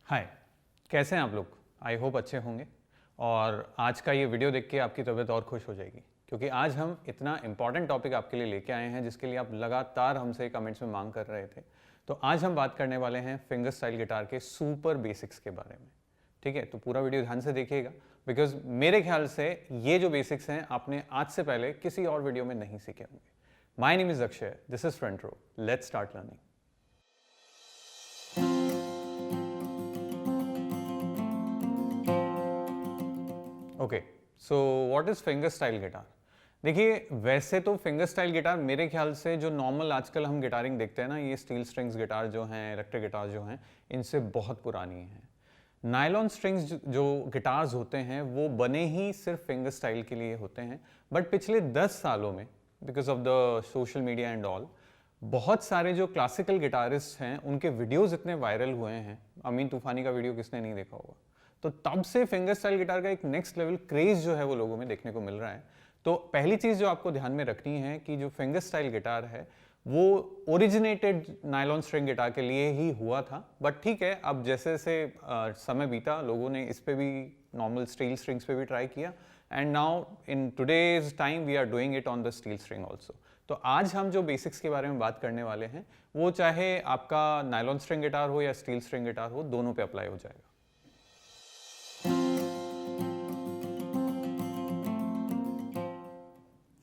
हाय, कैसे हैं आप लोग? आई होप अच्छे होंगे। और आज का ये वीडियो देख के आपकी तबीयत और खुश हो जाएगी, क्योंकि आज हम इतना इंपॉर्टेंट टॉपिक आपके लिए लेके आए हैं जिसके लिए आप लगातार हमसे कमेंट्स में मांग कर रहे थे। तो आज हम बात करने वाले हैं फिंगर स्टाइल गिटार के सुपर बेसिक्स के बारे में। ठीक है, तो पूरा वीडियो ध्यान से देखिएगा, बिकॉज मेरे ख्याल से ये जो बेसिक्स हैं आपने आज से पहले किसी और वीडियो में नहीं सीखे होंगे। My name is Akshay, this is Front Row, let's start learning. Okay, so what is finger style guitar? देखिए, वैसे तो फिंगर स्टाइल गिटार मेरे ख्याल से जो नॉर्मल आजकल हम गिटारिंग देखते हैं ना, ये स्टील स्ट्रिंग्स गिटार जो हैं, इलेक्ट्रिक गिटार जो हैं, इनसे बहुत पुरानी हैं। नायलॉन स्ट्रिंग्स जो गिटार्स होते हैं वो बने ही सिर्फ फिंगर स्टाइल के लिए होते हैं, बट पिछले 10 सालों में because of the social media and all, बहुत सारे जो क्लासिकल गिटारिस्ट हैं उनके वीडियोस इतने वायरल हुए हैं। अमीन तूफानी का वीडियो किसने नहीं देखा होगा? तो तब से फिंगर स्टाइल गिटार का एक नेक्स्ट लेवल क्रेज जो है वो लोगों में देखने को मिल रहा है। तो पहली चीज जो आपको ध्यान में रखनी है कि जो फिंगर स्टाइल गिटार है वो ओरिजिनेटेड नायलॉन स्ट्रिंग गिटार के लिए ही हुआ था, बट ठीक है, अब जैसे जैसे समय बीता लोगों ने इस पे भी नॉर्मल स्टील स्ट्रिंग्स पे भी ट्राई किया, and now in today's time we are doing it on the steel string also. तो आज हम जो बेसिक्स के बारे में बात करने वाले हैं वो चाहे आपका नायलॉन स्ट्रिंग गिटार हो या स्टील स्ट्रिंग गिटार हो, दोनों पे अप्लाई हो जाएगा।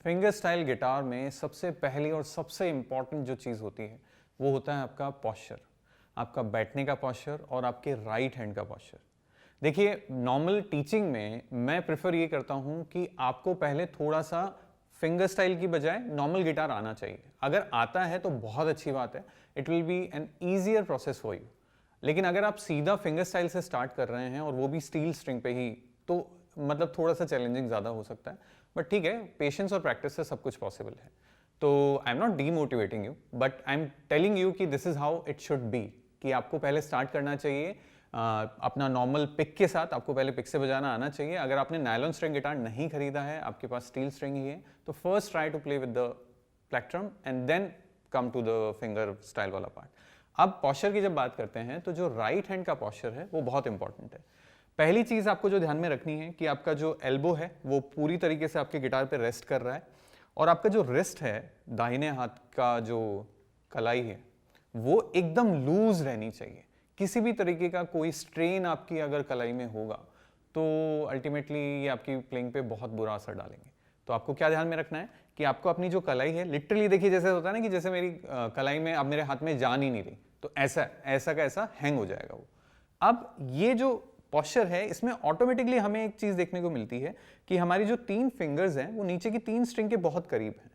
फिंगर स्टाइल गिटार में सबसे पहली और सबसे इंपॉर्टेंट जो चीज़ होती है वो होता है आपका पॉस्चर, आपका बैठने का पॉस्चर और आपके राइट हैंड का पॉस्चर। देखिए, नॉर्मल टीचिंग में मैं प्रेफर ये करता हूँ कि आपको पहले थोड़ा सा फिंगर स्टाइल की बजाय नॉर्मल गिटार आना चाहिए। अगर आता है तो बहुत अच्छी बात है, it will be N easier process for you. लेकिन अगर आप सीधा फिंगर स्टाइल से स्टार्ट कर रहे हैं और वो भी स्टील स्ट्रिंग पे ही, तो मतलब थोड़ा सा चैलेंजिंग ज़्यादा हो सकता है, बट ठीक है, पेशेंस और प्रैक्टिस से सब कुछ पॉसिबल है। तो I am not demotivating you, but I am telling you कि this is how it should be, कि आपको पहले स्टार्ट करना चाहिए अपना नॉर्मल पिक के साथ। आपको पहले पिक से बजाना आना चाहिए। अगर आपने नायलॉन स्ट्रिंग गिटार नहीं खरीदा है, आपके पास स्टील स्ट्रिंग ही है, तो first try to play with the plectrum and then come to the finger style वाला पार्ट। अब पॉस्चर की जब बात करते हैं तो जो राइट हैंड का पॉस्चर है वो बहुत इंपॉर्टेंट है। पहली चीज आपको जो ध्यान में रखनी है कि आपका जो एल्बो है वो पूरी तरीके से आपके गिटार पे रेस्ट कर रहा है, और आपका जो रिस्ट है, दाहिने हाथ का जो कलाई है, वो एकदम लूज रहनी चाहिए। किसी भी तरीके का कोई स्ट्रेन आपकी अगर कलाई में होगा तो अल्टीमेटली ये आपकी प्लेइंग पे बहुत बुरा असर डालेंगे। तो आपको क्या ध्यान में रखना है कि आपको अपनी जो कलाई है, लिटरली देखिए, जैसे होता है ना कि जैसे मेरी कलाई में अब मेरे हाथ में जान ही नहीं रही, तो ऐसा ऐसा का ऐसा हैंग हो जाएगा वो। अब ये जो पॉस्चर है, इसमें ऑटोमेटिकली हमें एक चीज देखने को मिलती है कि हमारी जो 3 फिंगर्स हैं वो नीचे की 3 स्ट्रिंग के बहुत करीब हैं,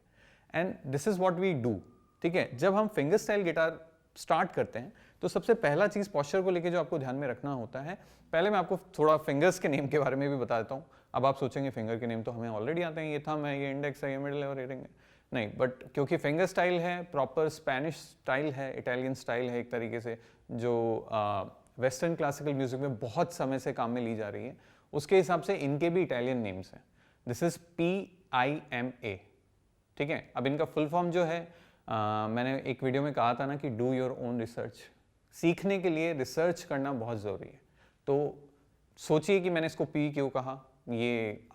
and this is what we do. ठीक है, जब हम फिंगर स्टाइल गिटार स्टार्ट करते हैं तो सबसे पहला चीज पॉस्चर को लेके जो आपको ध्यान में रखना होता है, पहले मैं आपको थोड़ा फिंगर्स के नेम के बारे में भी बता देता हूँ। अब आप सोचेंगे फिंगर के नेम तो हमें ऑलरेडी आते हैं, ये थंब है, ये इंडेक्स है, ये मिडिल है और ये रिंग है। नहीं, बट क्योंकि फिंगर स्टाइल है, प्रॉपर स्पेनिश स्टाइल है, इटालियन स्टाइल है एक तरीके से, जो वेस्टर्न क्लासिकल म्यूजिक में बहुत समय से काम में ली जा रही है, उसके हिसाब से इनके भी इटालियन नेम्स हैं। This is PIMA। ठीक है, अब इनका फुल फॉर्म जो है, मैंने एक वीडियो में कहा था ना कि डू योर ओन रिसर्च। सीखने के लिए रिसर्च करना बहुत ज़रूरी है। तो सोचिए कि मैंने इसको P क्यों कहा, ये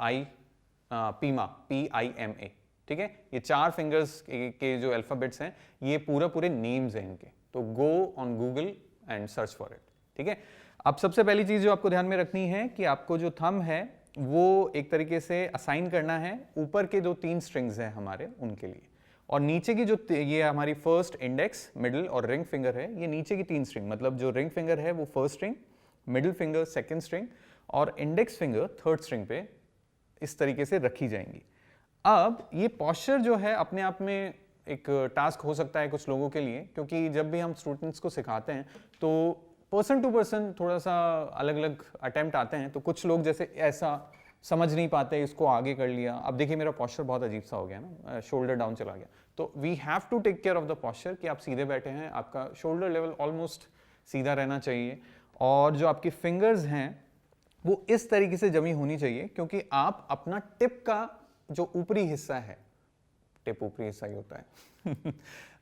पीमा, PIMA। ठीक है, ये 4 फिंगर्स के जो अल्फ़ाबेट्स हैं, ये पूरे नेम्स हैं इनके। तो go on Google and search for it. ठीक है, अब सबसे पहली चीज़ जो आपको ध्यान में रखनी है कि आपको जो थंब है वो एक तरीके से असाइन करना है ऊपर के जो 3 स्ट्रिंग्स हैं हमारे, उनके लिए, और नीचे की जो ये हमारी फर्स्ट, इंडेक्स, मिडिल और रिंग फिंगर है, ये नीचे की 3 स्ट्रिंग, मतलब जो रिंग फिंगर है वो first string, middle finger second string और इंडेक्स फिंगर थर्ड स्ट्रिंग पे इस तरीके से रखी जाएंगी। अब ये पॉस्चर जो है अपने आप में एक टास्क हो सकता है कुछ लोगों के लिए, क्योंकि जब भी हम स्टूडेंट्स को सिखाते हैं तो पर्सन टू पर्सन थोड़ा सा अलग अलग अटेम्प्ट आते हैं। तो कुछ लोग जैसे ऐसा समझ नहीं पाते, इसको आगे कर लिया, अब देखिए मेरा पॉस्चर बहुत अजीब सा हो गया ना, शोल्डर डाउन चला गया। तो we have to take care of the posture कि आप सीधे बैठे हैं, आपका शोल्डर लेवल ऑलमोस्ट सीधा रहना चाहिए, और जो आपकी फिंगर्स हैं वो इस तरीके से जमी होनी चाहिए, क्योंकि आप अपना टिप का जो ऊपरी हिस्सा है, टिप ऊपरी हिस्सा ही होता है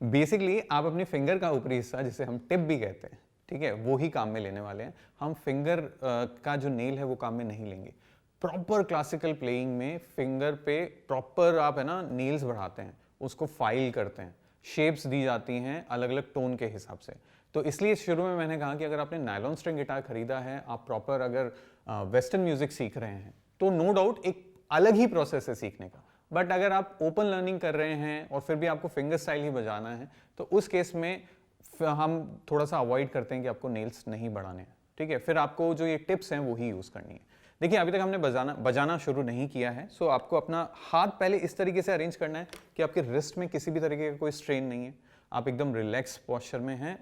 बेसिकली आप अपने फिंगर का ऊपरी हिस्सा, जिसे हम टिप भी कहते हैं, ठीक है, वो ही काम में लेने वाले हैं। हम फिंगर का जो नेल है वो काम में नहीं लेंगे। प्रॉपर क्लासिकल प्लेइंग में फिंगर पे प्रॉपर आप है ना नेल्स बढ़ाते हैं, उसको फाइल करते हैं, शेप्स दी जाती हैं अलग अलग टोन के हिसाब से। तो इसलिए शुरू में मैंने कहा कि अगर आपने नायलॉन स्ट्रिंग गिटार खरीदा है, आप प्रॉपर अगर वेस्टर्न म्यूजिक सीख रहे हैं, तो नो डाउट एक अलग ही प्रोसेस है सीखने का। बट अगर आप ओपन लर्निंग कर रहे हैं और फिर भी आपको फिंगर स्टाइल ही बजाना है, तो उस केस में हम थोड़ा सा अवॉइड करते हैं कि आपको नेल्स नहीं बढ़ाने हैं, ठीक है। फिर आपको जो ये टिप्स हैं वो ही यूज़ करनी है। देखिए अभी तक हमने बजाना शुरू नहीं किया है, सो आपको अपना हाथ पहले इस तरीके से अरेंज करना है कि आपके रिस्ट में किसी भी तरीके का कोई स्ट्रेन नहीं है, आप एकदम रिलैक्स पोस्चर में हैं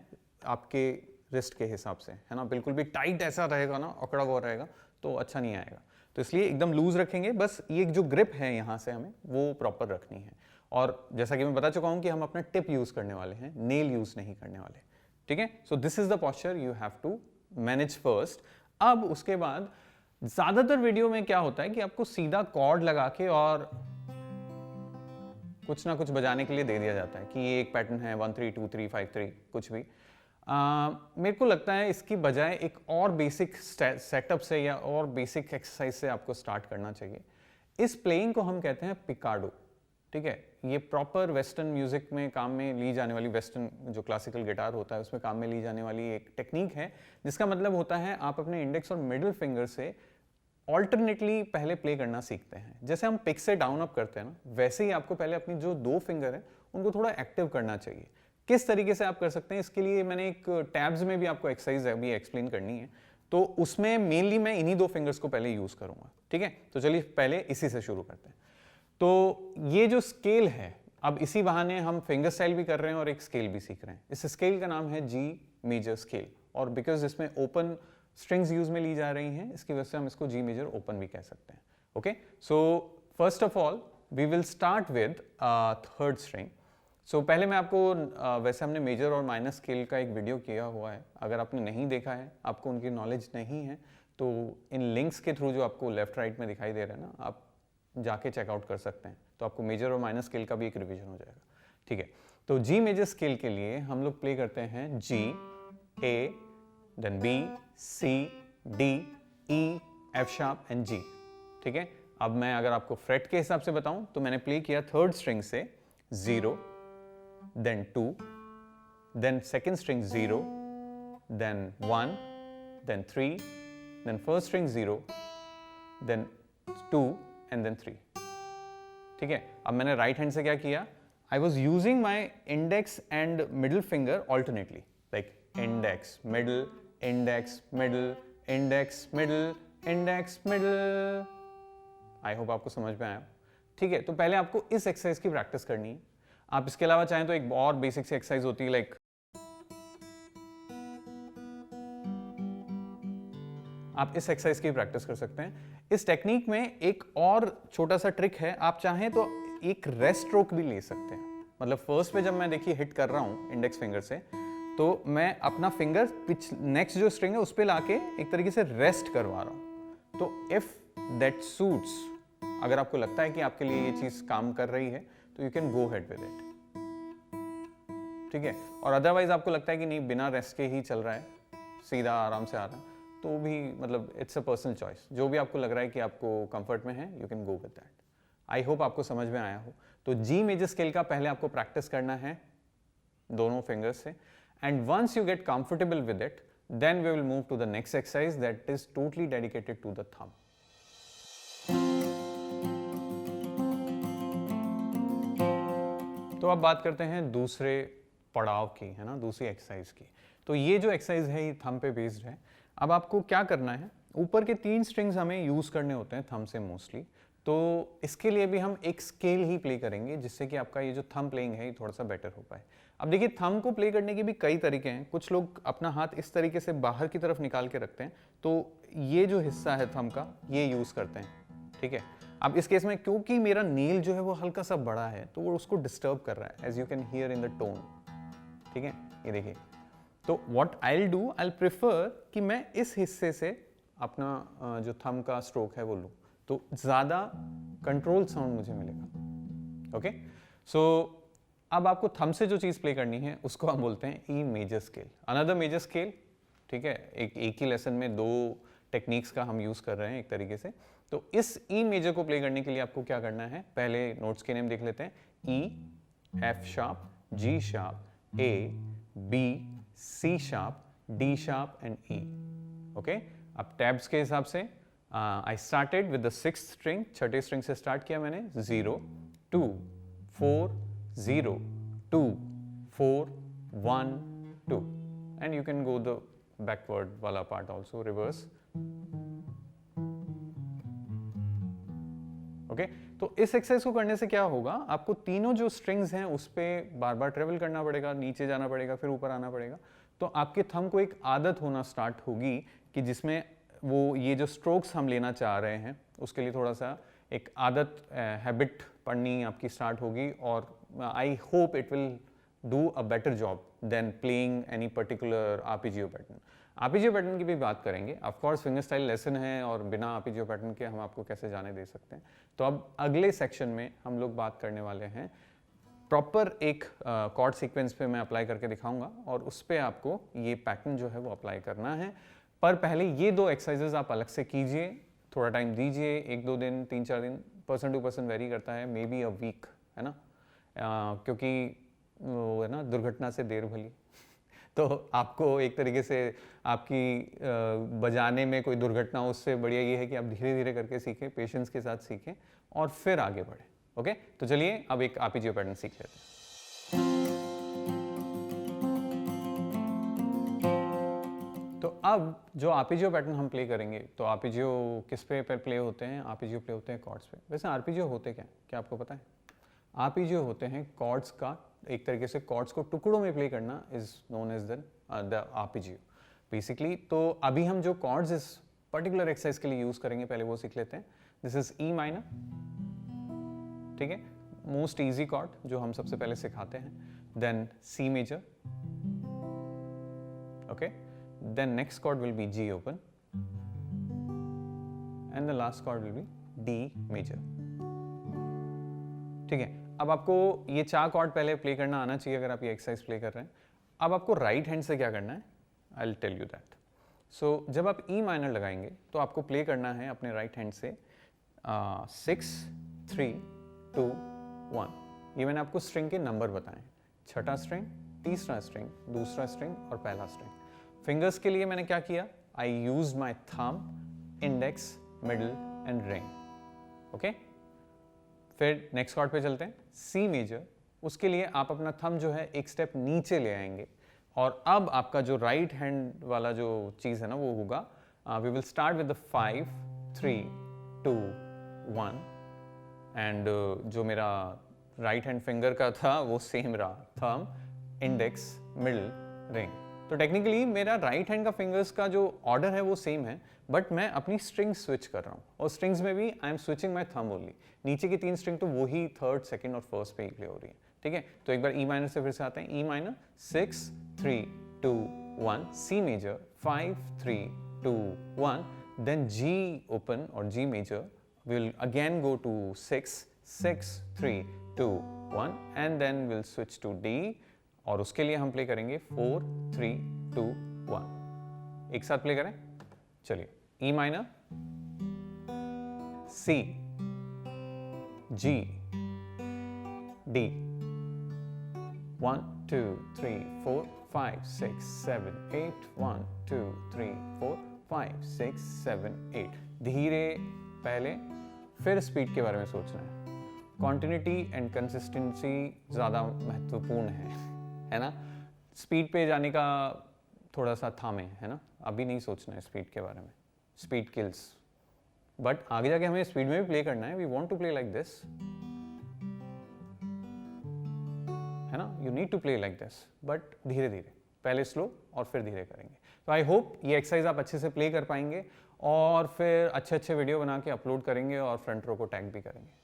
आपके रिस्ट के हिसाब से, है ना। बिल्कुल भी टाइट ऐसा रहेगा ना, अकड़ा हुआ रहेगा तो अच्छा नहीं आएगा। तो इसलिए एकदम लूज रखेंगे, बस ये जो ग्रिप है यहाँ से हमें वो प्रॉपर रखनी है। और जैसा कि मैं बता चुका हूँ कि हम अपना टिप यूज़ करने वाले हैं, नेल यूज़ नहीं करने वाले, ठीक है। So this is the posture you have to manage first. अब उसके बाद ज़्यादातर वीडियो में क्या होता है कि आपको सीधा कॉर्ड लगा के और कुछ ना कुछ बजाने के लिए दे दिया जाता है कि ये एक पैटर्न है 1 3 2 3 5 3 कुछ भी। मेरे को लगता है इसकी बजाय एक और बेसिक सेटअप से या और बेसिक एक्सरसाइज से आपको स्टार्ट करना चाहिए। इस प्लेइंग को हम कहते हैं पिकाडो, ठीक है। ये प्रॉपर वेस्टर्न म्यूजिक में काम में ली जाने वाली, वेस्टर्न जो क्लासिकल गिटार होता है उसमें काम में ली जाने वाली एक टेक्निक है, जिसका मतलब होता है आप अपने इंडेक्स और मिडिल फिंगर से ऑल्टरनेटली पहले प्ले करना सीखते हैं। जैसे हम पिक से डाउन अप करते हैं ना, वैसे ही आपको पहले अपनी जो दो फिंगर है उनको थोड़ा एक्टिव करना चाहिए। किस तरीके से आप कर सकते हैं, इसके लिए मैंने एक टैब्स में भी आपको एक्सरसाइज अभी एक्सप्लेन करनी है, तो उसमें मेनली मैं इन्हीं दो फिंगर्स को पहले यूज करूंगा, ठीक है। तो चलिए पहले इसी से शुरू करते हैं। तो ये जो स्केल है, अब इसी बहाने हम फिंगर स्टाइल भी कर रहे हैं और एक स्केल भी सीख रहे हैं। इस स्केल का नाम है जी मेजर स्केल, और बिकॉज इसमें ओपन स्ट्रिंग्स यूज में ली जा रही हैं, इसकी वजह से हम इसको जी मेजर ओपन भी कह सकते हैं। Okay, so first of all we will start with third string. So पहले मैं आपको वैसे हमने मेजर और माइनर स्केल का एक वीडियो किया हुआ है, अगर आपने नहीं देखा है, आपको उनकी नॉलेज नहीं है, तो इन लिंक्स के थ्रू जो आपको लेफ्ट राइट में दिखाई दे रहा है ना, आप जाके चेकआउट कर सकते हैं, तो आपको मेजर और माइनर स्केल का भी एक रिवीजन हो जाएगा, ठीक है। तो जी मेजर स्केल के लिए हम लोग प्ले करते हैं G, A, then B, C, D, E, F sharp and G, ठीक है। अब मैं अगर आपको फ्रेट के हिसाब से बताऊं तो मैंने प्ले किया थर्ड स्ट्रिंग से 0, then 2, then second string 0, then 1, then 3, then first string 0, then 2 and then 3, ठीक है। अब मैंने राइट हैंड से क्या किया, I was using my index and middle finger alternately, like index, middle, index, middle, index, middle, index, middle। I hope आपको समझ में आया, ठीक है। तो पहले आपको इस एक्सरसाइज की प्रैक्टिस करनी है। आप इसके अलावा चाहें तो एक और बेसिक सी एक्सरसाइज होती है, लाइक आप इस एक्सरसाइज की प्रैक्टिस कर सकते हैं। इस टेक्निक में एक और छोटा सा ट्रिक है, आप चाहें तो एक रेस्ट स्ट्रोक भी ले सकते हैं। मतलब फर्स्ट पे जब मैं देखिए हिट कर रहा हूं इंडेक्स फिंगर से, तो मैं अपना फिंगर नेक्स्ट जो स्ट्रिंग है उस पर लाके एक तरीके से रेस्ट करवा रहा हूं। तो इफ दैट सूट्स, अगर आपको लगता है कि आपके लिए ये चीज काम कर रही है, तो you can go head with it, ठीक है। और अदरवाइज आपको लगता है कि नहीं बिना रेस्ट के ही चल रहा है, सीधा आराम से आ रहा है, तो भी मतलब इट्स अ पर्सनल चॉइस, जो भी आपको लग रहा है कि आपको कंफर्ट में है, you can go with that. I hope आपको समझ में आया हो। तो जी मेजर स्केल का पहले आपको प्रैक्टिस करना है दोनों फिंगर्स से, and once you get comfortable with it, then we will move to the next exercise that is totally dedicated to the thumb. तो अब बात करते हैं दूसरे पड़ाव की, है ना, दूसरी एक्सरसाइज की। तो ये जो एक्सरसाइज है ये थंब पे बेस्ड है। अब आपको क्या करना है, ऊपर के 3 स्ट्रिंग्स हमें यूज करने होते हैं थंब से मोस्टली, तो इसके लिए भी हम एक स्केल ही प्ले करेंगे, जिससे कि आपका ये जो थंब प्लेइंग है ये थोड़ा सा बेटर हो पाए। अब देखिए थंब को प्ले करने के भी कई तरीके हैं। कुछ लोग अपना हाथ इस तरीके से बाहर की तरफ निकाल के रखते हैं, तो ये जो हिस्सा है थंब का ये यूज करते हैं, ठीक है। अब इस केस में क्योंकि मेरा नेल जो है वो हल्का सा बड़ा है, तो वो उसको डिस्टर्ब कर रहा है, as you can hear in the tone, ठीक है। ये देखिए, तो what I will do, I will prefer कि मैं इस हिस्से से अपना जो थंब का स्ट्रोक है वो लूँ, तो ज़्यादा कंट्रोल साउंड मुझे मिलेगा। ओके, सो अब आपको थंब से जो चीज़ प्ले करनी है उसको हम बोलते हैं E major scale. Another major scale ठीक है, एक ही लेसन में 2 टेक्निक्स का हम यूज़ कर रहे हैं एक तरीके से। तो इस ई मेजर को प्ले करने के लिए आपको क्या करना है, पहले नोट्स के नेम देख लेते हैं, E, F sharp, G sharp, A, B, C sharp, D sharp and E. Okay, अब टैब्स के हिसाब से I started with the 6th string, छठे स्ट्रिंग से स्टार्ट किया मैंने, 0 2 4 0 2 4 1 2 and you can go the backward वाला पार्ट ऑल्सो, रिवर्स। ओके, तो इस एक्सरसाइज को करने से क्या होगा, आपको तीनों जो स्ट्रिंग्स हैं उस पर बार बार ट्रेवल करना पड़ेगा, नीचे जाना पड़ेगा, फिर ऊपर आना पड़ेगा। तो आपके थंब को एक आदत होना स्टार्ट होगी कि जिसमें वो ये जो स्ट्रोक्स हम लेना चाह रहे हैं उसके लिए थोड़ा सा एक आदत, हैबिट पढ़नी आपकी स्टार्ट होगी। और I hope it will do a better job than playing any particular arpeggio pattern. Arpeggio pattern की भी बात करेंगे, of course finger style lesson है और बिना आरपीजीओ पैटर्न के हम आपको कैसे जाने दे सकते हैं। तो अब अगले सेक्शन में हम लोग बात करने वाले हैं प्रॉपर एक कॉर्ड सीक्वेंस पे मैं अप्लाई करके दिखाऊंगा और उस पर आपको ये पैटर्न जो है वो अप्लाई करना है। पर पहले ये 2 एक्सरसाइजेज आप अलग से कीजिए, थोड़ा टाइम दीजिए, 1-2 दिन, 3-4 दिन, पर्सन टू पर्सन वेरी करता है, मे बी अ वीक, है ना, क्योंकि वो है ना, दुर्घटना से देर भली। तो आपको एक तरीके से आपकी बजाने में कोई दुर्घटना हो, उससे बढ़िया ये है कि आप धीरे धीरे करके सीखें, पेशेंस के साथ सीखें और फिर आगे बढ़ें। ओके, तो चलिए अब एक आरपीजीओ पैटर्न सीख लेते हैं। तो अब जो आरपीजीओ पैटर्न हम प्ले करेंगे, तो आरपीजीओ किस पे प्ले होते हैं, आरपीजीओ प्ले होते हैं कॉर्ड्स पे। वैसे आरपीजीओ होते क्या आपको पता है? आरपीजीओ होते हैं कॉर्ड्स का, एक तरीके से कॉर्ड्स को टुकड़ों में प्ले करना is known as the arpeggio basically. तो अभी हम जो कॉर्ड्स इस पर्टिकुलर एक्सरसाइज के लिए यूज करेंगे पहले वो सीख लेते हैं। दिस इज ई माइनर, ठीक है, मोस्ट इजी कॉर्ड जो हम सबसे पहले सिखाते हैं। Then C major, okay, then next chord will be G open and the last chord will be D major। ठीक है, अब आपको ये 4 कॉर्ड पहले प्ले करना आना चाहिए अगर आप ये एक्सरसाइज प्ले कर रहे हैं। अब आपको राइट हैंड से क्या करना है, I will tell you that. So जब आप ई माइनर लगाएंगे तो आपको प्ले करना है अपने राइट हैंड से 6 3 2 1। ये मैंने आपको स्ट्रिंग के नंबर बताएं, छठा स्ट्रिंग, तीसरा स्ट्रिंग, दूसरा स्ट्रिंग और पहला स्ट्रिंग। फिंगर्स के लिए मैंने क्या किया, I use my thumb, index, middle and ring. Okay, फिर नेक्स्ट कॉर्ड पे चलते हैं, सी मेजर। उसके लिए आप अपना थंब जो है एक स्टेप नीचे ले आएंगे और अब आपका जो राइट हैंड वाला जो चीज़ है ना वो होगा, we will start with the 5 3 2 1 and जो मेरा राइट हैंड फिंगर का था वो सेम रहा, थंब, इंडेक्स, मिडल, रिंग। तो टेक्निकली मेरा राइट हैंड का फिंगर्स का जो ऑर्डर है वो सेम है, बट मैं अपनी स्ट्रिंग स्विच कर रहा हूँ और स्ट्रिंग्स में भी I am switching my thumb only. नीचे की 3 स्ट्रिंग तो वही 3rd, 2nd और 1st पे ही प्ले हो रही है। ठीक है, तो एक बार ई माइनर से फिर से आते हैं, E minor 6 3 2 1, C major 5 3 2 1, then G open और G major, will again go to 6 6 3 2 1 and then will switch to D और उसके लिए हम प्ले करेंगे 4 3 2 1। एक साथ प्ले करें, चलिए, ई माइनर, सी, जी, डी, 1 2 3 4 5 6 7 8, 1 2 3 4 5 6 7 8। धीरे पहले, फिर स्पीड के बारे में सोचना है। कॉन्टिन्यूटी एंड कंसिस्टेंसी ज़्यादा महत्वपूर्ण है ना। स्पीड पे जाने का थोड़ा सा थामे, है ना, अभी नहीं सोचना है स्पीड के बारे में, स्पीड किल्स, बट आगे जाके हमें स्पीड में भी प्ले करना है। We want to play like this, है ना, you need to play like this, but धीरे धीरे, पहले स्लो और फिर धीरे करेंगे। तो आई होप ये एक्सरसाइज आप अच्छे से प्ले कर पाएंगे और फिर अच्छे अच्छे वीडियो बना के अपलोड करेंगे और फ्रंट रो को टैग भी करेंगे।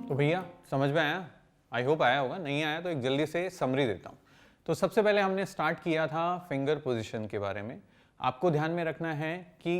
तो भैया समझ में आया? आई होप आया होगा, नहीं आया तो एक जल्दी से समरी देता हूँ। तो सबसे पहले हमने स्टार्ट किया था फिंगर पोजीशन के बारे में। आपको ध्यान में रखना है कि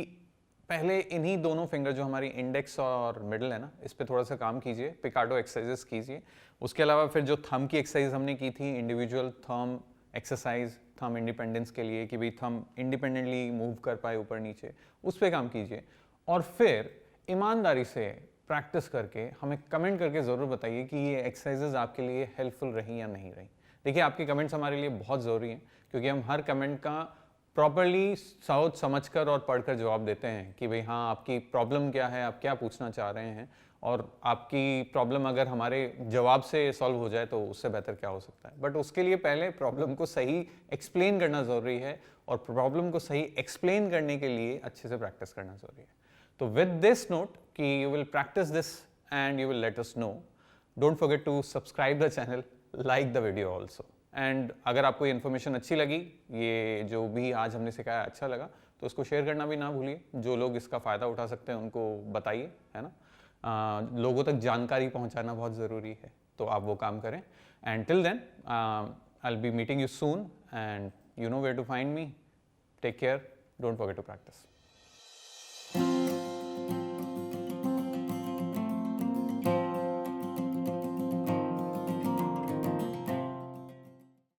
पहले इन्हीं दोनों फिंगर जो हमारी इंडेक्स और मिडल है ना, इस पे थोड़ा सा काम कीजिए, पिकाडो एक्सरसाइजेस कीजिए। उसके अलावा फिर जो थंब की एक्सरसाइज हमने की थी, individual thumb exercise, thumb independence के लिए कि भाई थंब इंडिपेंडेंटली मूव कर पाए ऊपर नीचे, उस पर काम कीजिए। और फिर ईमानदारी से प्रैक्टिस करके हमें कमेंट करके ज़रूर बताइए कि ये एक्सरसाइजेज आपके लिए हेल्पफुल रही या नहीं रही। देखिए, आपके कमेंट्स हमारे लिए बहुत ज़रूरी हैं, क्योंकि हम हर कमेंट का प्रॉपरली सोच समझकर और पढ़कर जवाब देते हैं कि भाई हाँ, आपकी प्रॉब्लम क्या है, आप क्या पूछना चाह रहे हैं, और आपकी प्रॉब्लम अगर हमारे जवाब से सॉल्व हो जाए तो उससे बेहतर क्या हो सकता है। बट उसके लिए पहले प्रॉब्लम को सही एक्सप्लेन करना ज़रूरी है, और प्रॉब्लम को सही एक्सप्लेन करने के लिए अच्छे से प्रैक्टिस करना ज़रूरी है। तो विद दिस नोट कि you will practice this and you will let us know, don't forget to subscribe the channel, like the video also. And अगर आपको ये इन्फॉर्मेशन अच्छी लगी, ये जो भी आज हमने सिखाया अच्छा लगा, तो उसको शेयर करना भी ना भूलिए। जो लोग इसका फ़ायदा उठा सकते हैं उनको बताइए, है ना। लोगों तक जानकारी पहुंचाना बहुत ज़रूरी है, तो आप वो काम करें। And till then I will be meeting you soon, and you know where to find me. Take care. Don't forget to practice.